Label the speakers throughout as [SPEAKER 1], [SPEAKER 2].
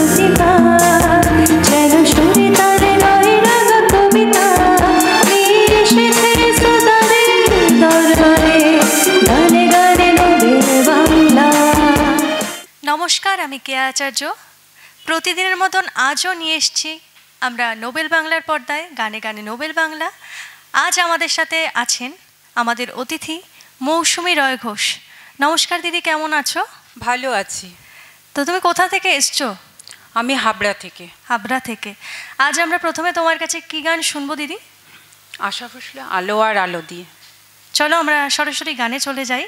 [SPEAKER 1] প্রতিভা যেন সুরে তারে নয় রাগা কবিতা এসেছে শ্রোতাদের দরবারে গানে গানে নোবেল বাংলা। নমস্কার, আমি কেয়া আচার্য। প্রতিদিনের মতন আজও নিয়ে এসেছি আমরা নোবেল বাংলার পর্দায় গানে গানে নোবেল বাংলা। আজ আমাদের সাথে আছেন আমাদের অতিথি মৌসুমী রয় ঘোষ। নমস্কার দিদি, কেমন আছো?
[SPEAKER 2] ভালো আছি।
[SPEAKER 1] তো তুমি কোথা থেকে এসছো?
[SPEAKER 2] আমি হাবড়া থেকে।
[SPEAKER 1] হাবড়া থেকে। আজ আমরা প্রথমে তোমার কাছে কি গান শুনবো দিদি?
[SPEAKER 2] আশা ভোসলে আলো আর আলো দিয়ে।
[SPEAKER 1] চলো আমরা সরাসরি গানে চলে যাই।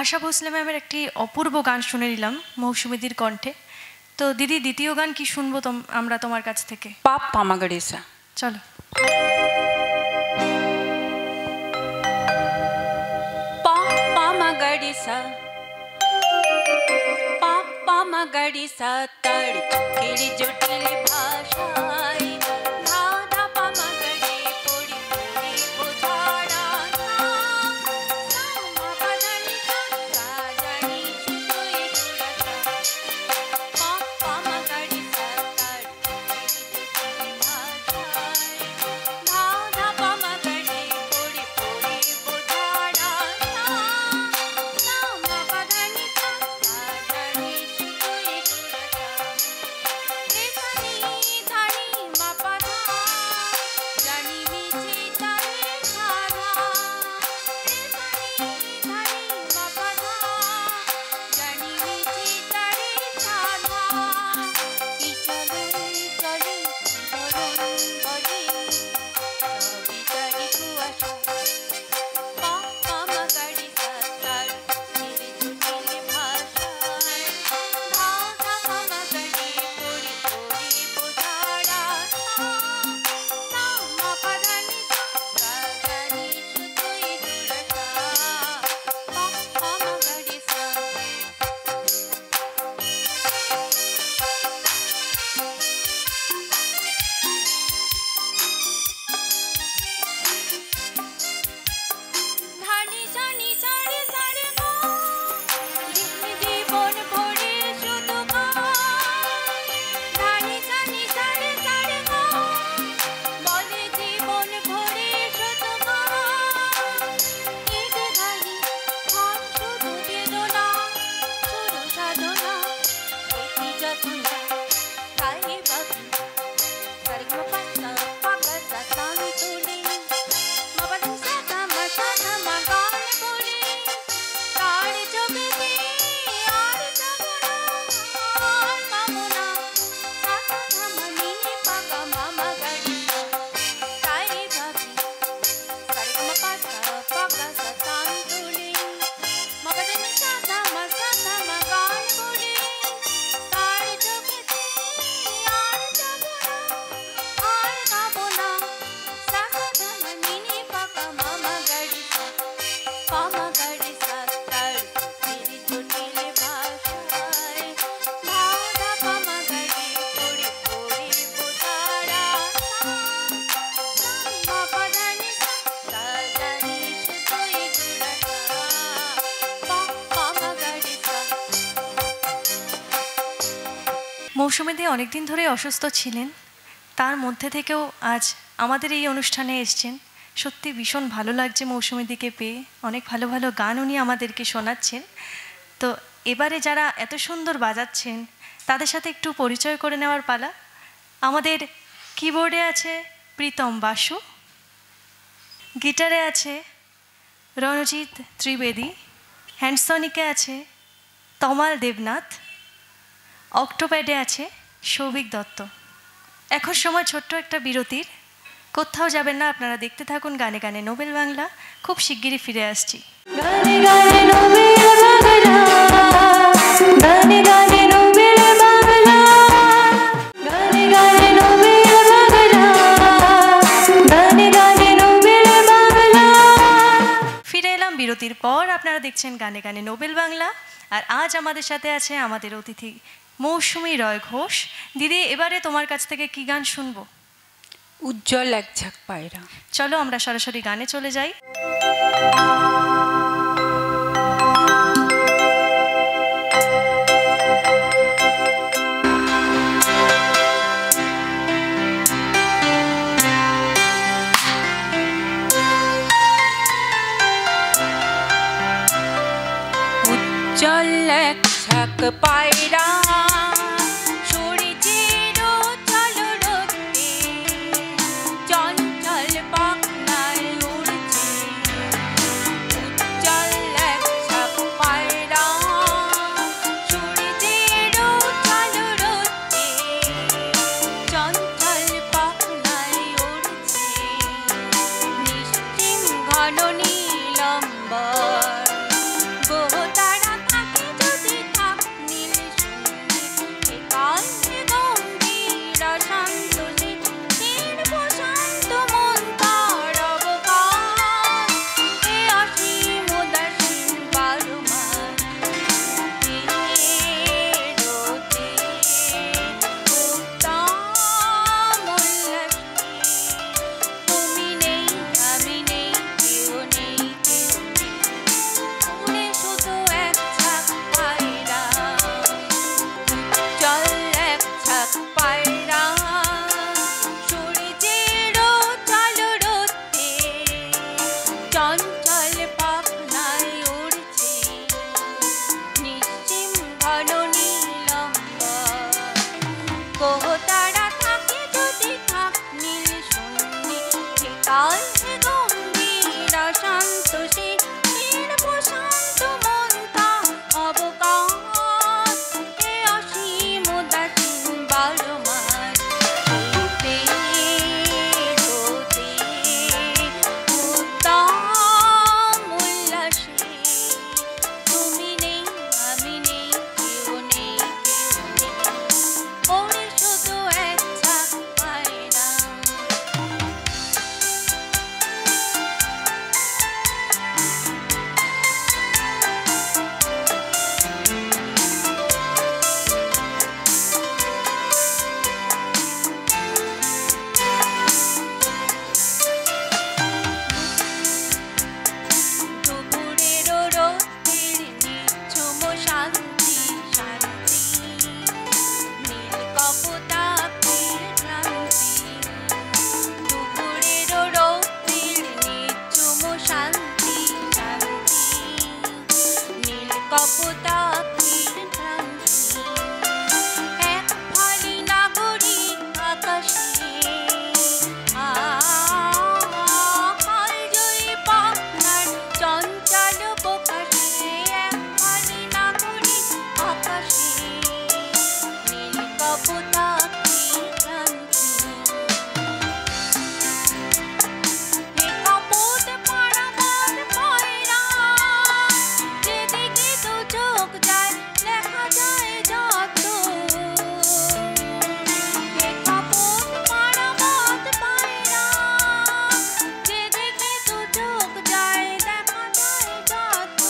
[SPEAKER 3] আশা ভোসলে ম্যামের একটি অপূর্ব গান শুনে নিলাম মৌসুমীদির কণ্ঠে। তো দিদি, দ্বিতীয় গান কি শুনবো আমরা তোমার কাছ থেকে?
[SPEAKER 2] পাপ পামাগড়িসা।
[SPEAKER 3] চলো।
[SPEAKER 2] পাপ পামাগড়িসা, পাপ পামাগড়িসা তার চোখের জটিল ভাষায় ধাঁধা পামাগড়ি পড়ি পড়ি বোঝারা
[SPEAKER 3] মৌসুমীদি অনেকদিন ধরে অসুস্থ ছিলেন, তার মধ্যে থেকেও আজ আমাদের এই অনুষ্ঠানে এসছেন। সত্যি ভীষণ ভালো লাগছে মৌসুমীদিকে পেয়ে। অনেক ভালো ভালো গান উনি আমাদেরকে শোনাচ্ছেন। তো এবারে যারা এত সুন্দর বাজাচ্ছেন তাদের সাথে একটু পরিচয় করে নেওয়ার পালা। আমাদের কিবোর্ডে আছে প্রীতম বাসু, গিটারে আছে রণজিৎ ত্রিবেদী, হ্যান্ডসনিকে আছে তমাল দেবনাথ, অক্টোপ্যাডে আছে সৌভিক দত্ত। এখন সময় ছোট্ট একটা বিরতির। কোথাও যাবেন না, আপনারা দেখতে থাকুন গানে গানে নোবেল বাংলা। খুব শিগগিরই ফিরে আসছি।
[SPEAKER 1] গানে গানে নোবেল বাংলা, গানে গানে নোবেল বাংলা, গানে গানে নোবেল বাংলা, গানে গানে নোবেল বাংলা।
[SPEAKER 3] ফিরে এলাম বিরতির পর। আপনারা দেখছেন গানে গানে নোবেল বাংলা। আর আজ আমাদের সাথে আছে আমাদের অতিথি মৌসুমী রয় ঘোষ। দিদি, এবারে তোমার কাছ থেকে কি গান শুনবো?
[SPEAKER 2] উজ্জ্বল এক ঝাঁক পায়রা।
[SPEAKER 3] চলো আমরা সরাসরি গানে চলে যাই।
[SPEAKER 2] উজ্জ্বল এক ঝাঁক পায়রা ঘন নীলম্বর তাল হে গম্ভীর শান্ত শির প্রশান্ত মনটা অবকাশ এ অসীম উদাসীন বারো মাস হইতে হতে উত্তম উল্লাসে তুমি নেই আমি নেই কেউ নেই ওরে শুধু এক ঝাঁক পায়রা দুপুরেরও রোদের নিঝুম শান্তি শান্তি নীল কপোতাক্ষের ক্রান্তি দুপুরেরও রোদের নিঝুম শান্তি শান্তি নীল কপোতাক্ষের ক্রান্তি এক ফালি নাগরিক আকাশে কাল জয়ী পাখনার চঞ্চল প্রকাশে এক ফালি নাগরিক আকাশে নীল কপোতাক্ষের ক্রান্তি হে কপোত পারাবাদ পায়রা যেদিকে দু চোখ যায় লেখা যায় যত হে কপোত পারাবাদ পায়রা যেদিকে দু চোখ যায় দেখা যায় যত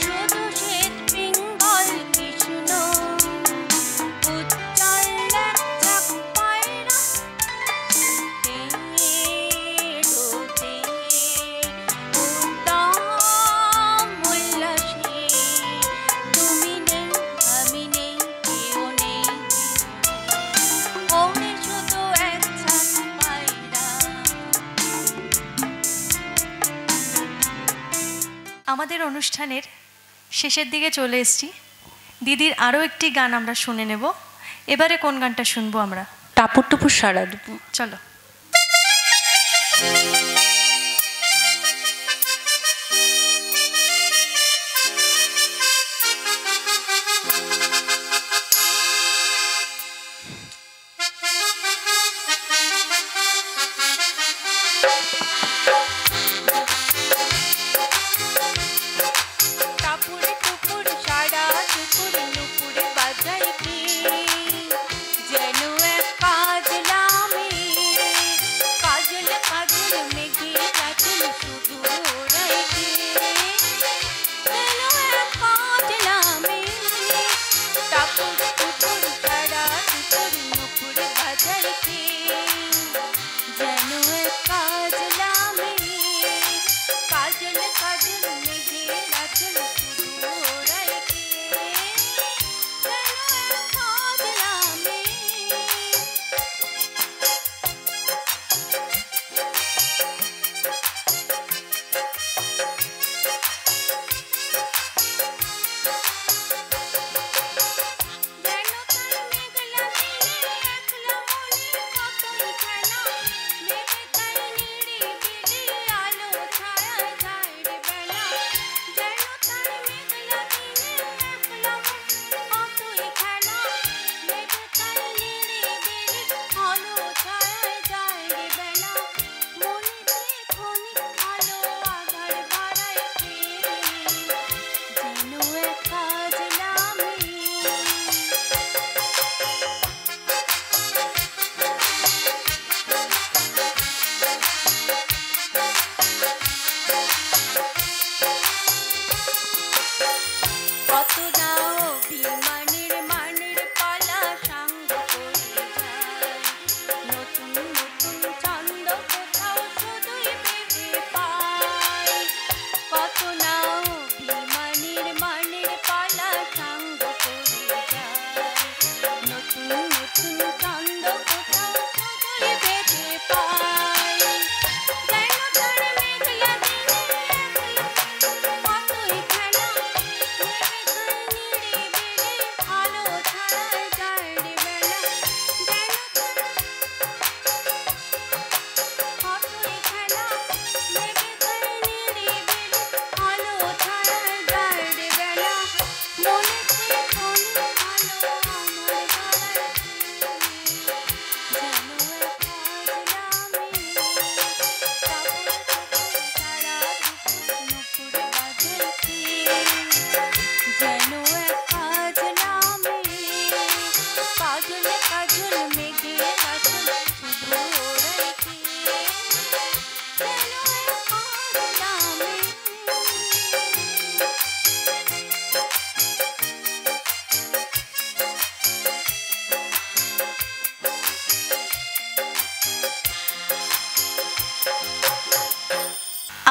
[SPEAKER 2] শুধু শ্বেত পিঙ্গল কৃষ্ণ উজ্জ্বল এক ঝাঁক পায়রা রোদে উত্তম উল্লাসে তুমি নেই আমি নেই কেউ নেই ওরে শুধু এক ঝাঁক পায়রা
[SPEAKER 3] আমাদের অনুষ্ঠানের শেষের দিকে চলে এসেছি। দিদির আরও একটি গান আমরা শুনে নেব। এবারে কোন গানটা শুনবো আমরা?
[SPEAKER 2] টাপুর টুপুর সারা দেবো
[SPEAKER 3] চলো।
[SPEAKER 2] টাপুরে টুপুর সারা দুপুর নুপুরে বাজাই কি যেন এক কাজলা মেয়ে কাজল কাজল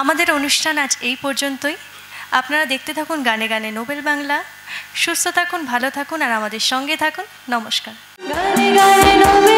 [SPEAKER 3] আমাদের অনুষ্ঠান আজ এই পর্যন্তই। আপনারা দেখতে থাকুন গানে গানে নোবেল বাংলা। সুস্থ থাকুন, ভালো থাকুন আর আমাদের সঙ্গে থাকুন। নমস্কার।
[SPEAKER 1] গানে গানে নোবেল